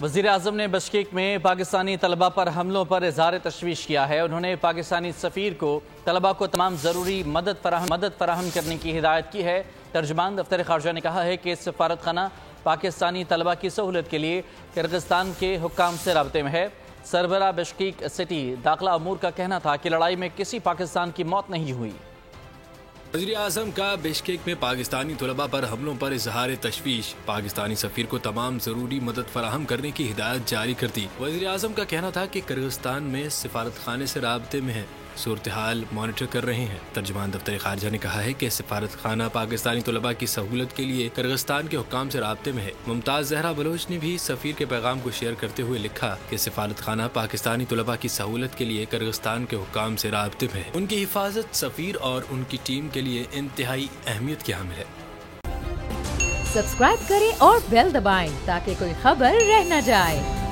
وزیر اعظم نے بشکیک میں پاکستانی طلبہ پر حملوں پر اظہار تشویش کیا ہے۔ انہوں نے پاکستانی سفیر کو طلبہ کو تمام ضروری مدد فراہم کرنے کی ہدایت کی ہے۔ ترجمان دفتر خارجہ نے کہا ہے کہ سفارت خانہ پاکستانی طلبہ کی سہولت کے لیے کرغزستان کے حکام سے رابطے میں ہے۔ سربراہ بشکیک سٹی داخلہ امور کا کہنا تھا کہ لڑائی میں کسی پاکستان کی موت نہیں ہوئی۔ وزیر اعظم کا بشکیک میں پاکستانی طلباء پر حملوں پر اظہار تشویش، پاکستانی سفیر کو تمام ضروری مدد فراہم کرنے کی ہدایت جاری کر دی۔ وزیر اعظم کا کہنا تھا کہ کرغزستان میں سفارت خانے سے رابطے میں ہے، صورتحال مانیٹر کر رہے ہیں۔ ترجمان دفتر خارجہ نے کہا ہے کہ سفارت خانہ پاکستانی طلباء کی سہولت کے لیے کرغزستان کے حکام سے رابطے میں ہے۔ ممتاز زہرا بلوچ نے بھی سفیر کے پیغام کو شیئر کرتے ہوئے لکھا کہ سفارت خانہ پاکستانی طلباء کی سہولت کے لیے کرغزستان کے حکام سے رابطے میں ہے۔ ان کی حفاظت سفیر اور ان کی ٹیم کے لیے انتہائی اہمیت کی حامل ہے۔ سبسکرائب کریں اور بیل دبائیں تاکہ کوئی خبر رہ نہ جائے۔